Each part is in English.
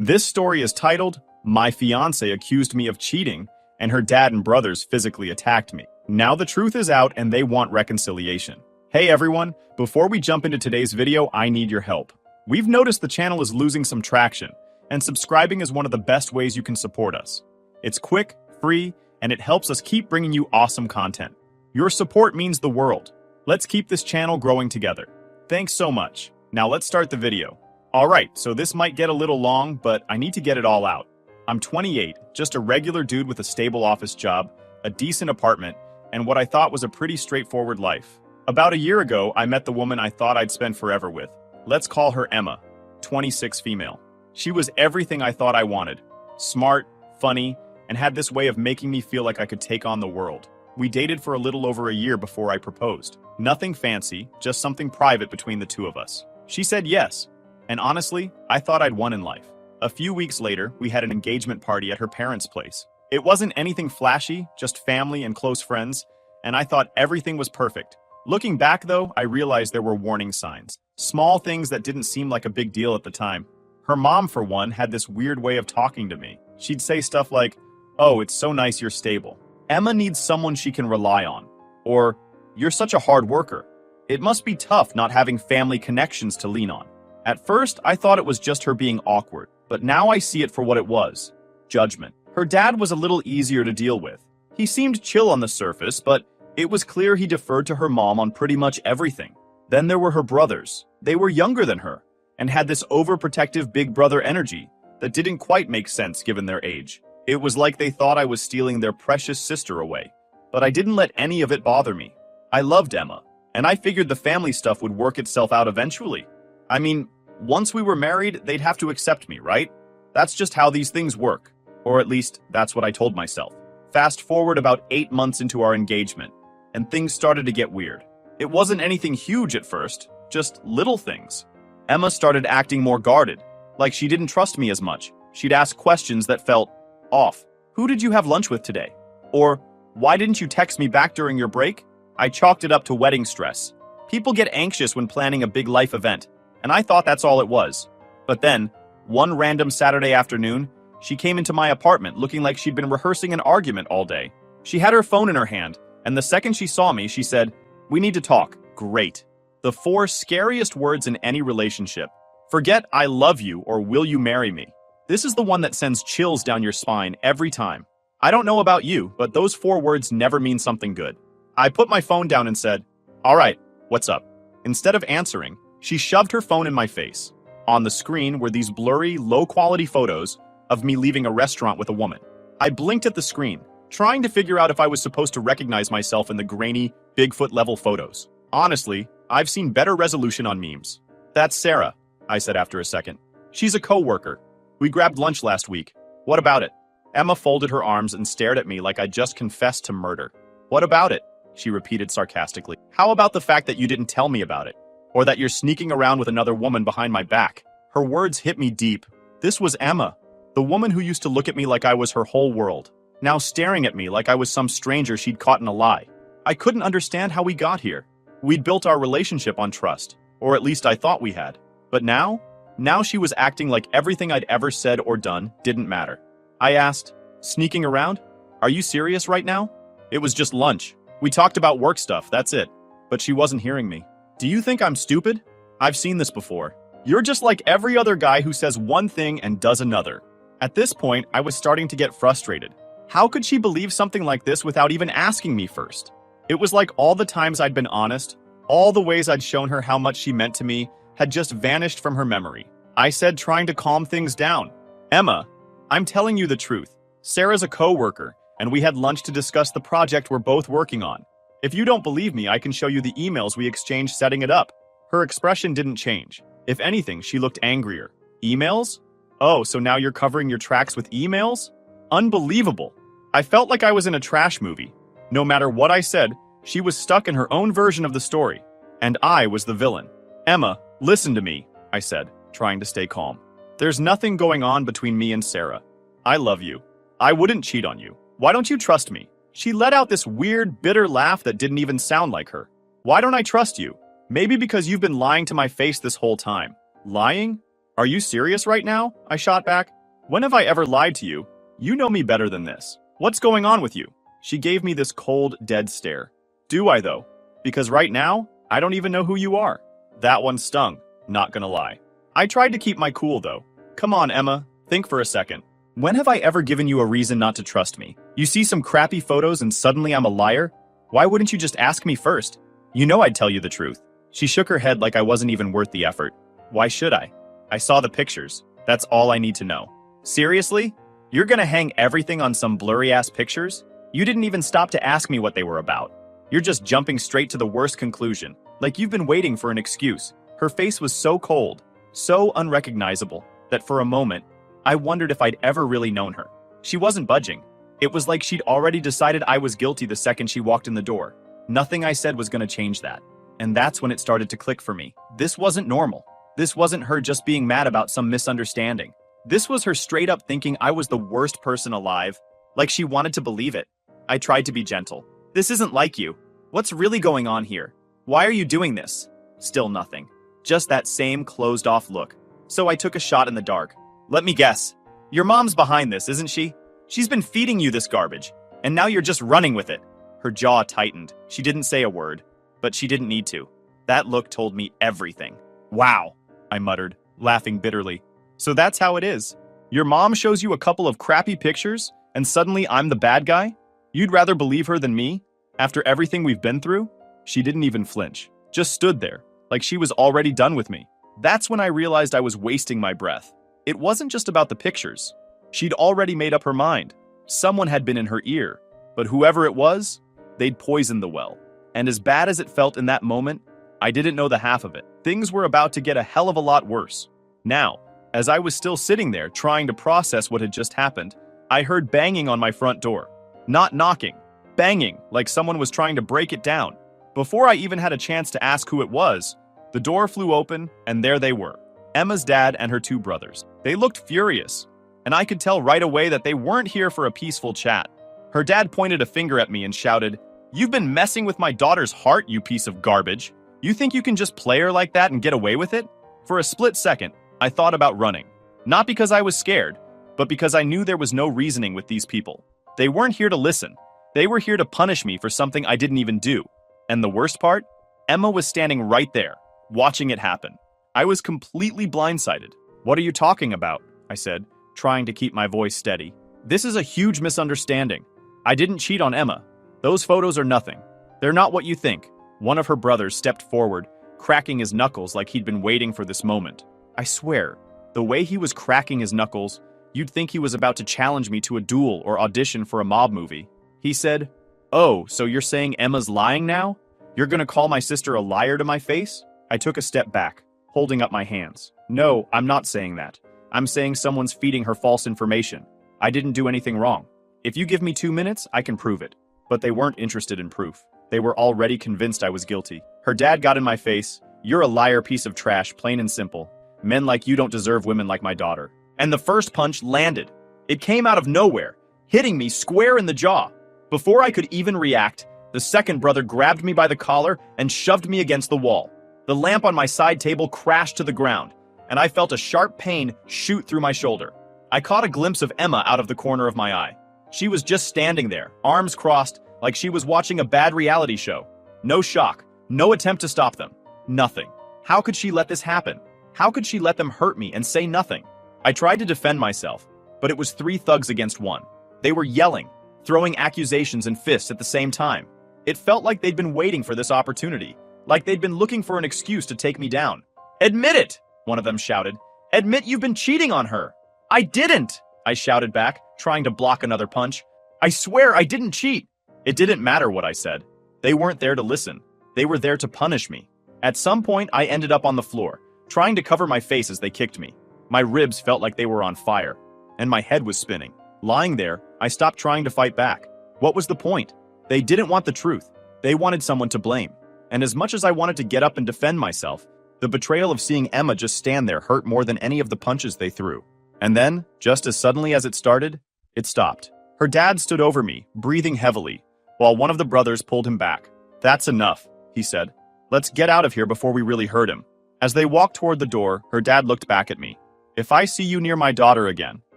This story is titled, My Fiancé Accused Me of Cheating, and Her Dad and Brothers Physically Attacked Me. Now the truth is out and they want reconciliation. Hey everyone, before we jump into today's video, I need your help. We've noticed the channel is losing some traction, and subscribing is one of the best ways you can support us. It's quick, free, and it helps us keep bringing you awesome content. Your support means the world. Let's keep this channel growing together. Thanks so much. Now let's start the video. Alright, so this might get a little long, but I need to get it all out. I'm 28, just a regular dude with a stable office job, a decent apartment, and what I thought was a pretty straightforward life. About a year ago, I met the woman I thought I'd spend forever with. Let's call her Emma, 26 female. She was everything I thought I wanted. Smart, funny, and had this way of making me feel like I could take on the world. We dated for a little over a year before I proposed. Nothing fancy, just something private between the two of us. She said yes. And honestly, I thought I'd won in life. A few weeks later, we had an engagement party at her parents' place. It wasn't anything flashy, just family and close friends, and I thought everything was perfect. Looking back though, I realized there were warning signs. Small things that didn't seem like a big deal at the time. Her mom, for one, had this weird way of talking to me. She'd say stuff like, "Oh, it's so nice you're stable. Emma needs someone she can rely on." Or, "You're such a hard worker. It must be tough not having family connections to lean on." At first, I thought it was just her being awkward, but now I see it for what it was. Judgment. Her dad was a little easier to deal with. He seemed chill on the surface, but it was clear he deferred to her mom on pretty much everything. Then there were her brothers. They were younger than her, and had this overprotective big brother energy that didn't quite make sense given their age. It was like they thought I was stealing their precious sister away. But I didn't let any of it bother me. I loved Emma, and I figured the family stuff would work itself out eventually. I mean, once we were married, they'd have to accept me, right? That's just how these things work. Or at least, that's what I told myself. Fast forward about 8 months into our engagement, and things started to get weird. It wasn't anything huge at first, just little things. Emma started acting more guarded, like she didn't trust me as much. She'd ask questions that felt off. "Who did you have lunch with today?" Or, "Why didn't you text me back during your break?" I chalked it up to wedding stress. People get anxious when planning a big life event, and I thought that's all it was. But then, one random Saturday afternoon, she came into my apartment looking like she'd been rehearsing an argument all day. She had her phone in her hand, and the second she saw me, she said, "We need to talk." Great. The 4 scariest words in any relationship. Forget "I love you" or "Will you marry me?" This is the one that sends chills down your spine every time. I don't know about you, but those 4 words never mean something good. I put my phone down and said, "All right, what's up?" Instead of answering, she shoved her phone in my face. On the screen were these blurry, low-quality photos of me leaving a restaurant with a woman. I blinked at the screen, trying to figure out if I was supposed to recognize myself in the grainy, Bigfoot-level photos. Honestly, I've seen better resolution on memes. "That's Sarah," I said after a second. "She's a co-worker. We grabbed lunch last week. What about it?" Emma folded her arms and stared at me like I'd just confessed to murder. "What about it?" she repeated sarcastically. "How about the fact that you didn't tell me about it? Or that you're sneaking around with another woman behind my back?" Her words hit me deep. This was Emma, the woman who used to look at me like I was her whole world, now staring at me like I was some stranger she'd caught in a lie. I couldn't understand how we got here. We'd built our relationship on trust, or at least I thought we had. But now she was acting like everything I'd ever said or done didn't matter. I asked, "Sneaking around? Are you serious right now?" "It was just lunch. We talked about work stuff, that's it." But she wasn't hearing me. "Do you think I'm stupid? I've seen this before. You're just like every other guy who says one thing and does another." At this point, I was starting to get frustrated. How could she believe something like this without even asking me first? It was like all the times I'd been honest, all the ways I'd shown her how much she meant to me, had just vanished from her memory. I said, trying to calm things down, "Emma, I'm telling you the truth. Sarah's a co-worker, and we had lunch to discuss the project we're both working on. If you don't believe me, I can show you the emails we exchanged setting it up." Her expression didn't change. If anything, she looked angrier. "Emails? Oh, so now you're covering your tracks with emails? Unbelievable." I felt like I was in a trash movie. No matter what I said, she was stuck in her own version of the story, and I was the villain. "Emma, listen to me," I said, trying to stay calm. "There's nothing going on between me and Sarah. I love you. I wouldn't cheat on you. Why don't you trust me?" She let out this weird, bitter laugh that didn't even sound like her. "Why don't I trust you? Maybe because you've been lying to my face this whole time." Lying? Are you serious right now? I shot back. When have I ever lied to you? You know me better than this. What's going on with you? She gave me this cold, dead stare. Do I though? Because right now, I don't even know who you are. That one stung, not gonna lie. I tried to keep my cool though. Come on, Emma, think for a second. When have I ever given you a reason not to trust me? You see some crappy photos and suddenly I'm a liar? Why wouldn't you just ask me first? You know I'd tell you the truth. She shook her head like I wasn't even worth the effort. Why should I? I saw the pictures. That's all I need to know. Seriously? You're gonna hang everything on some blurry-ass pictures? You didn't even stop to ask me what they were about. You're just jumping straight to the worst conclusion, like you've been waiting for an excuse. Her face was so cold, so unrecognizable, that for a moment, I wondered if I'd ever really known her. She wasn't budging. It was like she'd already decided I was guilty the second she walked in the door. Nothing I said was gonna change that. And that's when it started to click for me. This wasn't normal. This wasn't her just being mad about some misunderstanding. This was her straight up thinking I was the worst person alive, like she wanted to believe it. I tried to be gentle. This isn't like you. What's really going on here? Why are you doing this? Still nothing. Just that same closed off look. So I took a shot in the dark. Let me guess. Your mom's behind this, isn't she? She's been feeding you this garbage, and now you're just running with it. Her jaw tightened. She didn't say a word, but she didn't need to. That look told me everything. Wow, I muttered, laughing bitterly. So that's how it is. Your mom shows you a couple of crappy pictures, and suddenly I'm the bad guy? You'd rather believe her than me? After everything we've been through? She didn't even flinch, just stood there, like she was already done with me. That's when I realized I was wasting my breath. It wasn't just about the pictures. She'd already made up her mind. Someone had been in her ear, but whoever it was, they'd poisoned the well. And as bad as it felt in that moment, I didn't know the half of it. Things were about to get a hell of a lot worse. Now, as I was still sitting there trying to process what had just happened, I heard banging on my front door. Not knocking, banging like someone was trying to break it down. Before I even had a chance to ask who it was, the door flew open and there they were. Emma's dad and her two brothers. They looked furious, and I could tell right away that they weren't here for a peaceful chat. Her dad pointed a finger at me and shouted, "You've been messing with my daughter's heart, you piece of garbage. You think you can just play her like that and get away with it?" For a split second, I thought about running. Not because I was scared, but because I knew there was no reasoning with these people. They weren't here to listen. They were here to punish me for something I didn't even do. And the worst part? Emma was standing right there, watching it happen. I was completely blindsided. "What are you talking about?" I said, trying to keep my voice steady. "This is a huge misunderstanding. I didn't cheat on Emma. Those photos are nothing. They're not what you think." One of her brothers stepped forward, cracking his knuckles like he'd been waiting for this moment. I swear, the way he was cracking his knuckles, you'd think he was about to challenge me to a duel or audition for a mob movie. He said, "Oh, so you're saying Emma's lying now? You're gonna call my sister a liar to my face?" I took a step back, holding up my hands. "No, I'm not saying that. I'm saying someone's feeding her false information. I didn't do anything wrong. If you give me 2 minutes, I can prove it." But they weren't interested in proof. They were already convinced I was guilty. Her dad got in my face. "You're a liar, piece of trash, plain and simple. Men like you don't deserve women like my daughter." And the first punch landed. It came out of nowhere, hitting me square in the jaw. Before I could even react, the second brother grabbed me by the collar and shoved me against the wall. The lamp on my side table crashed to the ground, and I felt a sharp pain shoot through my shoulder. I caught a glimpse of Emma out of the corner of my eye. She was just standing there, arms crossed, like she was watching a bad reality show. No shock, no attempt to stop them. Nothing. How could she let this happen? How could she let them hurt me and say nothing? I tried to defend myself, but it was 3 thugs against 1. They were yelling, throwing accusations and fists at the same time. It felt like they'd been waiting for this opportunity, like they'd been looking for an excuse to take me down. "Admit it!" one of them shouted. "Admit you've been cheating on her!" "I didn't!" I shouted back, trying to block another punch. "I swear I didn't cheat!" It didn't matter what I said. They weren't there to listen. They were there to punish me. At some point, I ended up on the floor, trying to cover my face as they kicked me. My ribs felt like they were on fire, and my head was spinning. Lying there, I stopped trying to fight back. What was the point? They didn't want the truth. They wanted someone to blame. And as much as I wanted to get up and defend myself, the betrayal of seeing Emma just stand there hurt more than any of the punches they threw. And then, just as suddenly as it started, it stopped. Her dad stood over me, breathing heavily, while one of the brothers pulled him back. "That's enough," he said. "Let's get out of here before we really hurt him." As they walked toward the door, her dad looked back at me. If I see you near my daughter again,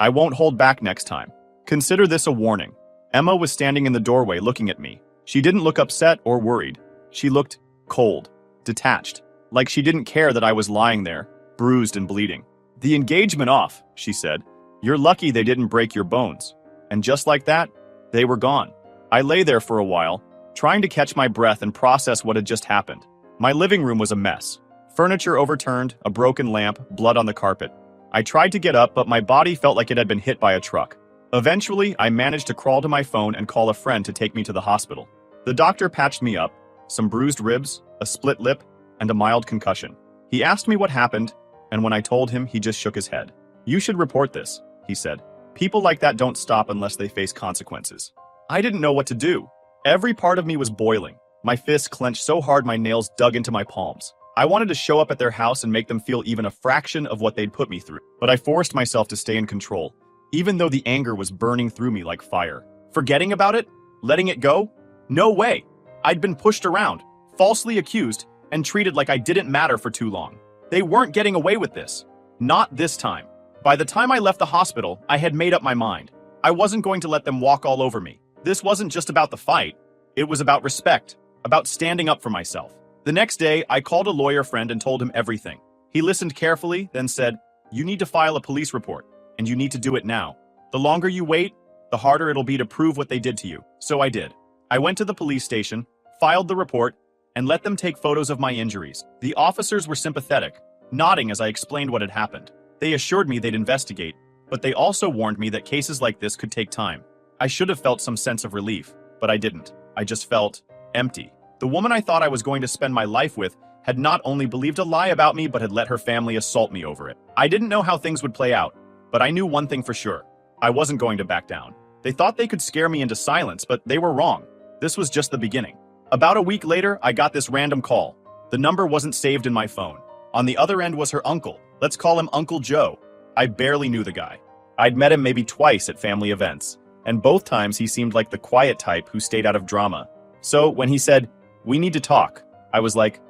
I won't hold back next time. Consider this a warning. Emma was standing in the doorway looking at me. She didn't look upset or worried. She looked cold, detached, like she didn't care that I was lying there, bruised and bleeding. "The engagement off," she said. "You're lucky they didn't break your bones." And just like that, they were gone. I lay there for a while, trying to catch my breath and process what had just happened. My living room was a mess. Furniture overturned, a broken lamp, blood on the carpet. I tried to get up, but my body felt like it had been hit by a truck. Eventually, I managed to crawl to my phone and call a friend to take me to the hospital. The doctor patched me up, some bruised ribs, a split lip, and a mild concussion. He asked me what happened, and when I told him, he just shook his head. "You should report this," he said. "People like that don't stop unless they face consequences." I didn't know what to do. Every part of me was boiling. My fists clenched so hard my nails dug into my palms. I wanted to show up at their house and make them feel even a fraction of what they'd put me through. But I forced myself to stay in control, even though the anger was burning through me like fire. Forgetting about it? Letting it go? No way. I'd been pushed around, falsely accused, and treated like I didn't matter for too long. They weren't getting away with this. Not this time. By the time I left the hospital, I had made up my mind. I wasn't going to let them walk all over me. This wasn't just about the fight. It was about respect, about standing up for myself. The next day, I called a lawyer friend and told him everything. He listened carefully, then said, "You need to file a police report, and you need to do it now. The longer you wait, the harder it'll be to prove what they did to you." So I did. I went to the police station, filed the report, and let them take photos of my injuries. The officers were sympathetic, nodding as I explained what had happened. They assured me they'd investigate, but they also warned me that cases like this could take time. I should have felt some sense of relief, but I didn't. I just felt empty. The woman I thought I was going to spend my life with had not only believed a lie about me, but had let her family assault me over it. I didn't know how things would play out, but I knew one thing for sure. I wasn't going to back down. They thought they could scare me into silence, but they were wrong. This was just the beginning. About a week later, I got this random call. The number wasn't saved in my phone. On the other end was her uncle. Let's call him Uncle Joe. I barely knew the guy. I'd met him maybe twice at family events, and both times he seemed like the quiet type who stayed out of drama. So when he said, "We need to talk," I was like,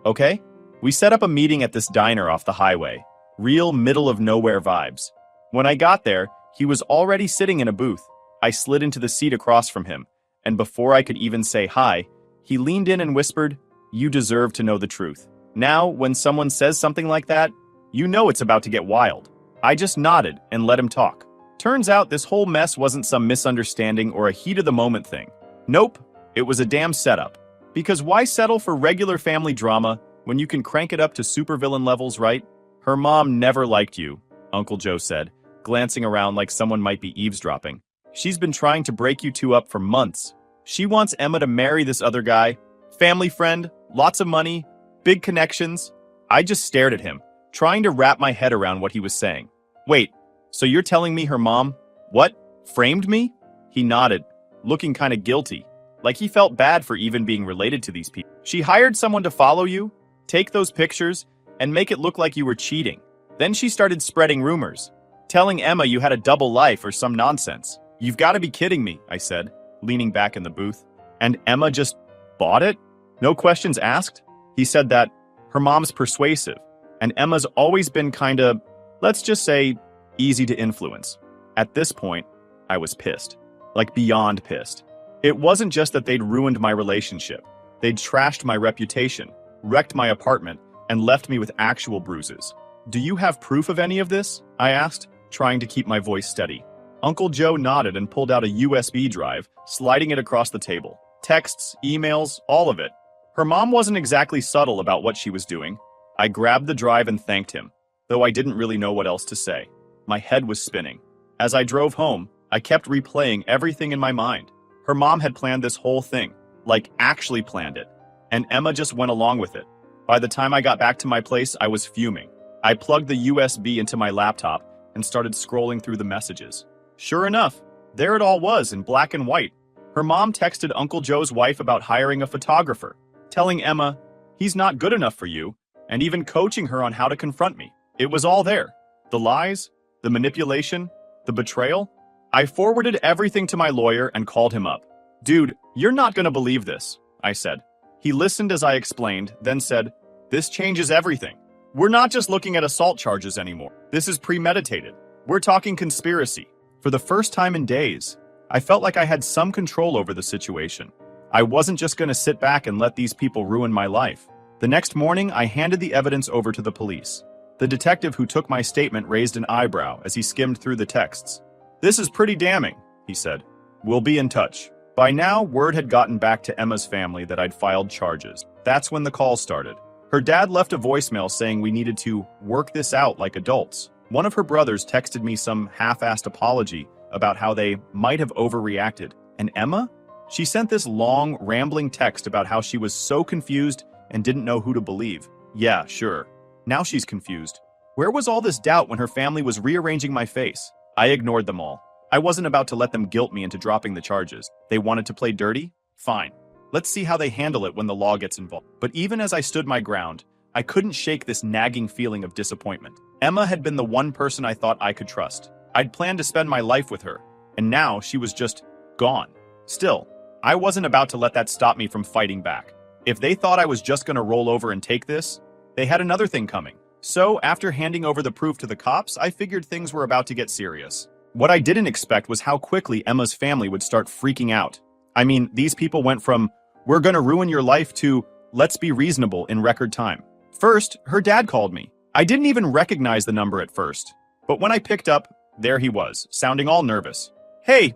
okay? We set up a meeting at this diner off the highway. Real middle-of-nowhere vibes. When I got there, he was already sitting in a booth. I slid into the seat across from him, and before I could even say hi, he leaned in and whispered, "You deserve to know the truth." Now, when someone says something like that, you know it's about to get wild. I just nodded and let him talk. Turns out this whole mess wasn't some misunderstanding or a heat-of-the-moment thing. Nope, it was a damn setup. Because why settle for regular family drama when you can crank it up to supervillain levels, right? "Her mom never liked you," Uncle Joe said, glancing around like someone might be eavesdropping. "She's been trying to break you two up for months. She wants Emma to marry this other guy. Family friend, lots of money, big connections." I just stared at him, trying to wrap my head around what he was saying. "Wait, so you're telling me her mom, what, framed me?" He nodded, looking kind of guilty, like he felt bad for even being related to these people. "She hired someone to follow you, take those pictures, and make it look like you were cheating. Then she started spreading rumors, telling Emma you had a double life or some nonsense." "You've got to be kidding me," I said, leaning back in the booth. "And Emma just bought it? No questions asked?" He said that her mom's persuasive, and Emma's always been kinda, let's just say, easy to influence. At this point, I was pissed. Like beyond pissed. It wasn't just that they'd ruined my relationship. They'd trashed my reputation, wrecked my apartment, and left me with actual bruises. "Do you have proof of any of this?" I asked, trying to keep my voice steady. Uncle Joe nodded and pulled out a USB drive, sliding it across the table. Texts, emails, all of it. Her mom wasn't exactly subtle about what she was doing. I grabbed the drive and thanked him, though I didn't really know what else to say. My head was spinning. As I drove home, I kept replaying everything in my mind. Her mom had planned this whole thing, like actually planned it, and Emma just went along with it. By the time I got back to my place, I was fuming. I plugged the USB into my laptop and started scrolling through the messages. Sure enough, there it all was in black and white. Her mom texted Uncle Joe's wife about hiring a photographer, telling Emma, "He's not good enough for you," and even coaching her on how to confront me. It was all there. The lies, the manipulation, the betrayal. I forwarded everything to my lawyer and called him up. "Dude, you're not gonna believe this," I said. He listened as I explained, then said, "This changes everything. We're not just looking at assault charges anymore. This is premeditated. We're talking conspiracy. For the first time in days, I felt like I had some control over the situation. I wasn't just going to sit back and let these people ruin my life. The next morning, I handed the evidence over to the police. The detective who took my statement raised an eyebrow as he skimmed through the texts. "This is pretty damning," he said. "We'll be in touch." By now, word had gotten back to Emma's family that I'd filed charges. That's when the call started. Her dad left a voicemail saying we needed to work this out like adults. One of her brothers texted me some half-assed apology about how they might have overreacted. And Emma? She sent this long, rambling text about how she was so confused and didn't know who to believe. Yeah, sure. Now she's confused. Where was all this doubt when her family was rearranging my face? I ignored them all. I wasn't about to let them guilt me into dropping the charges. They wanted to play dirty? Fine. Let's see how they handle it when the law gets involved. But even as I stood my ground, I couldn't shake this nagging feeling of disappointment. Emma had been the one person I thought I could trust. I'd planned to spend my life with her, and now she was just gone. Still, I wasn't about to let that stop me from fighting back. If they thought I was just going to roll over and take this, they had another thing coming. So, after handing over the proof to the cops, I figured things were about to get serious. What I didn't expect was how quickly Emma's family would start freaking out. I mean, these people went from, "We're gonna ruin your life," to, "Let's be reasonable," in record time. First, her dad called me. I didn't even recognize the number at first. But when I picked up, there he was, sounding all nervous. "Hey,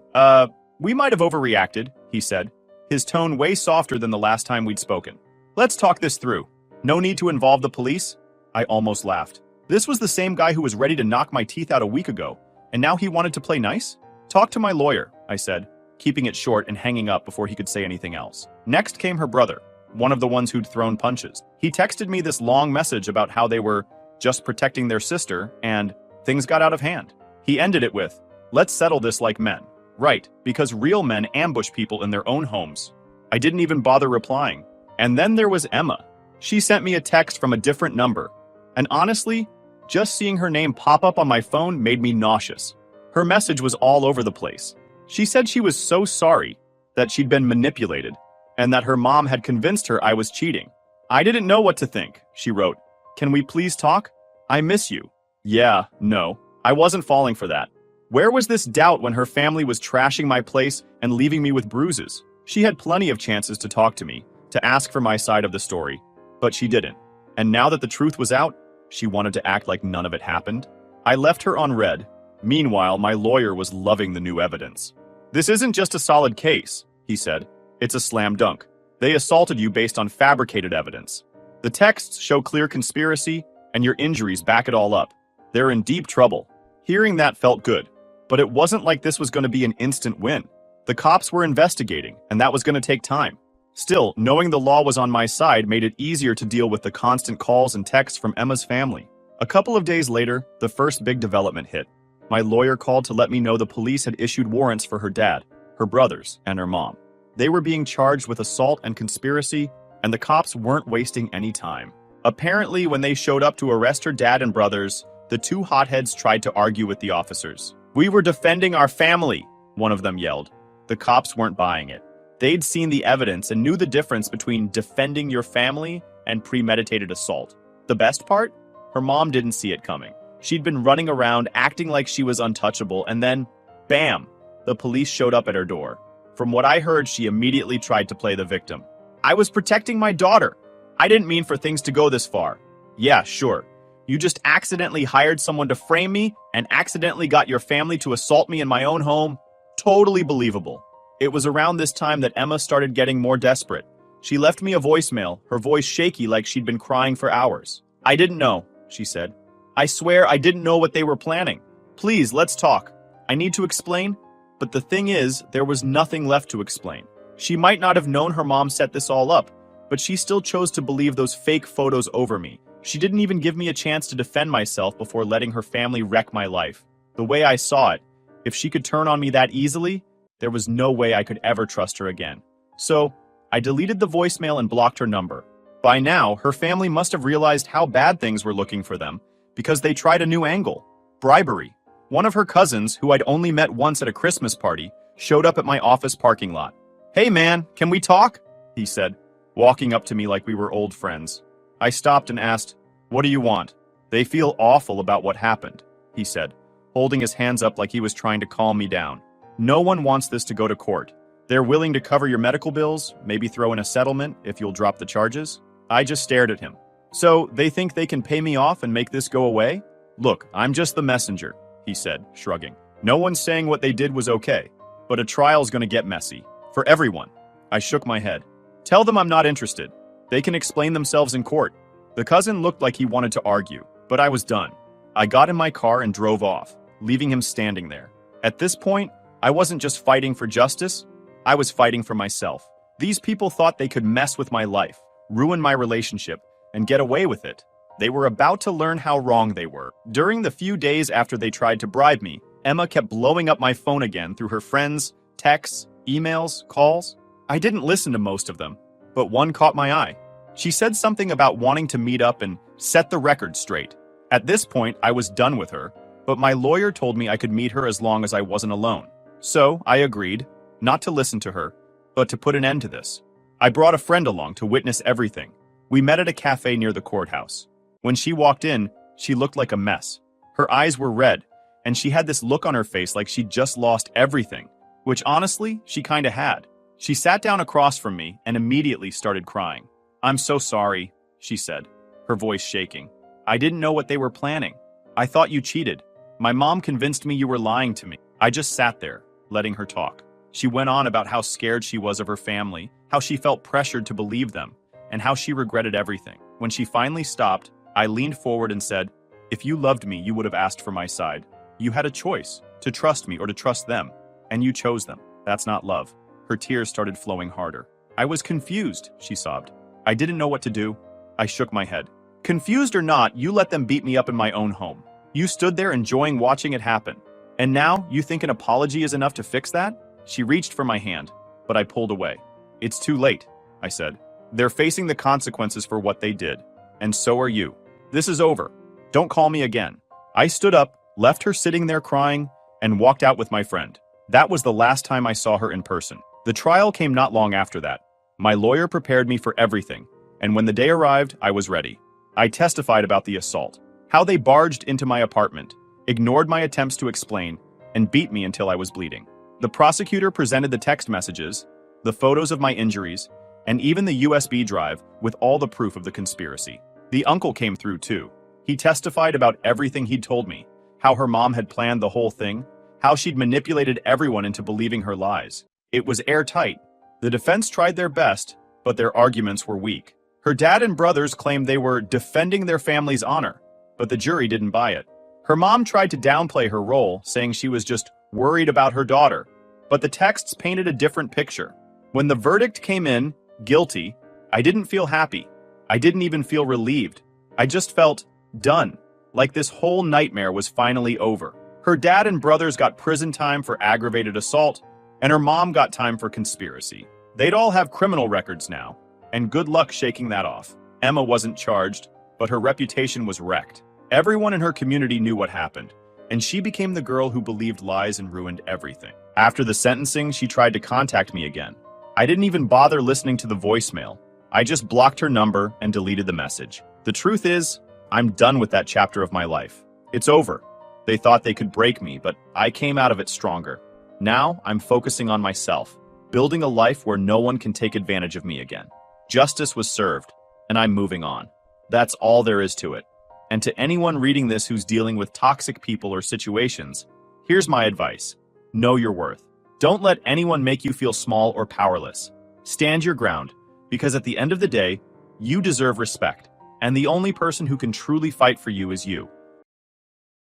we might have overreacted," he said, his tone way softer than the last time we'd spoken. "Let's talk this through. No need to involve the police?" I almost laughed. This was the same guy who was ready to knock my teeth out a week ago, and now he wanted to play nice? "Talk to my lawyer," I said, keeping it short and hanging up before he could say anything else. Next came her brother, one of the ones who'd thrown punches. He texted me this long message about how they were just protecting their sister, and things got out of hand. He ended it with, "Let's settle this like men." Right, because real men ambush people in their own homes. I didn't even bother replying. And then there was Emma. She sent me a text from a different number. And honestly, just seeing her name pop up on my phone made me nauseous. Her message was all over the place. She said she was so sorry that she'd been manipulated, and that her mom had convinced her I was cheating. "I didn't know what to think," she wrote. "Can we please talk? I miss you." Yeah, no, I wasn't falling for that. Where was this doubt when her family was trashing my place and leaving me with bruises? She had plenty of chances to talk to me, to ask for my side of the story, but she didn't. And now that the truth was out, she wanted to act like none of it happened. I left her on red. Meanwhile, my lawyer was loving the new evidence. "This isn't just a solid case," he said. "It's a slam dunk. They assaulted you based on fabricated evidence. The texts show clear conspiracy, and your injuries back it all up. They're in deep trouble." Hearing that felt good. But it wasn't like this was going to be an instant win. The cops were investigating, and that was going to take time. Still, knowing the law was on my side made it easier to deal with the constant calls and texts from Emma's family. A couple of days later, the first big development hit. My lawyer called to let me know the police had issued warrants for her dad, her brothers, and her mom. They were being charged with assault and conspiracy, and the cops weren't wasting any time. Apparently, when they showed up to arrest her dad and brothers, the two hotheads tried to argue with the officers. "We were defending our family," one of them yelled. The cops weren't buying it. They'd seen the evidence and knew the difference between defending your family and premeditated assault. The best part? Her mom didn't see it coming. She'd been running around acting like she was untouchable, and then, bam, the police showed up at her door. From what I heard, she immediately tried to play the victim. "I was protecting my daughter. I didn't mean for things to go this far." Yeah, sure. You just accidentally hired someone to frame me and accidentally got your family to assault me in my own home? Totally believable. It was around this time that Emma started getting more desperate. She left me a voicemail, her voice shaky like she'd been crying for hours. "I didn't know," she said. "I swear I didn't know what they were planning. Please, let's talk. I need to explain." But the thing is, there was nothing left to explain. She might not have known her mom set this all up, but she still chose to believe those fake photos over me. She didn't even give me a chance to defend myself before letting her family wreck my life. The way I saw it, if she could turn on me that easily, there was no way I could ever trust her again. So, I deleted the voicemail and blocked her number. By now, her family must have realized how bad things were looking for them, because they tried a new angle: bribery. One of her cousins, who I'd only met once at a Christmas party, showed up at my office parking lot. "Hey man, can we talk?" he said, walking up to me like we were old friends. I stopped and asked, What do you want? They feel awful about what happened, he said, holding his hands up like he was trying to calm me down. No one wants this to go to court. They're willing to cover your medical bills, maybe throw in a settlement if you'll drop the charges. I just stared at him. So, they think they can pay me off and make this go away? Look, I'm just the messenger, he said, shrugging. No one's saying what they did was okay, but a trial's gonna get messy. For everyone. I shook my head. Tell them I'm not interested. They can explain themselves in court. The cousin looked like he wanted to argue, but I was done. I got in my car and drove off, leaving him standing there. At this point, I wasn't just fighting for justice, I was fighting for myself. These people thought they could mess with my life, ruin my relationship, and get away with it. They were about to learn how wrong they were. During the few days after they tried to bribe me, Emma kept blowing up my phone again through her friends, texts, emails, calls. I didn't listen to most of them, but one caught my eye. She said something about wanting to meet up and set the record straight. At this point, I was done with her, but my lawyer told me I could meet her as long as I wasn't alone. So, I agreed, not to listen to her, but to put an end to this. I brought a friend along to witness everything. We met at a cafe near the courthouse. When she walked in, she looked like a mess. Her eyes were red, and she had this look on her face like she'd just lost everything, which honestly, she kinda had. She sat down across from me and immediately started crying. I'm so sorry, she said, her voice shaking. I didn't know what they were planning. I thought you cheated. My mom convinced me you were lying to me. I just sat there, letting her talk. She went on about how scared she was of her family, how she felt pressured to believe them, and how she regretted everything. When she finally stopped, I leaned forward and said, if you loved me, you would have asked for my side. You had a choice, to trust me or to trust them, and you chose them. That's not love. Her tears started flowing harder. I was confused, she sobbed. I didn't know what to do. I shook my head. Confused or not, you let them beat me up in my own home. You stood there enjoying watching it happen. And now, you think an apology is enough to fix that? She reached for my hand, but I pulled away. It's too late, I said. They're facing the consequences for what they did. And so are you. This is over. Don't call me again. I stood up, left her sitting there crying, and walked out with my friend. That was the last time I saw her in person. The trial came not long after that. My lawyer prepared me for everything, and when the day arrived, I was ready. I testified about the assault, how they barged into my apartment, ignored my attempts to explain, and beat me until I was bleeding. The prosecutor presented the text messages, the photos of my injuries, and even the USB drive with all the proof of the conspiracy. The uncle came through too. He testified about everything he'd told me, how her mom had planned the whole thing, how she'd manipulated everyone into believing her lies. It was airtight. The defense tried their best, but their arguments were weak. Her dad and brothers claimed they were defending their family's honor, but the jury didn't buy it. Her mom tried to downplay her role, saying she was just worried about her daughter, but the texts painted a different picture. When the verdict came in, guilty, I didn't feel happy. I didn't even feel relieved. I just felt done, like this whole nightmare was finally over. Her dad and brothers got prison time for aggravated assault, and her mom got time for conspiracy. They'd all have criminal records now, and good luck shaking that off. Emma wasn't charged, but her reputation was wrecked. Everyone in her community knew what happened, and she became the girl who believed lies and ruined everything. After the sentencing, she tried to contact me again. I didn't even bother listening to the voicemail. I just blocked her number and deleted the message. The truth is, I'm done with that chapter of my life. It's over. They thought they could break me, but I came out of it stronger. Now, I'm focusing on myself, building a life where no one can take advantage of me again. Justice was served, and I'm moving on. That's all there is to it. And to anyone reading this who's dealing with toxic people or situations, here's my advice. Know your worth. Don't let anyone make you feel small or powerless. Stand your ground, because at the end of the day, you deserve respect, and the only person who can truly fight for you is you.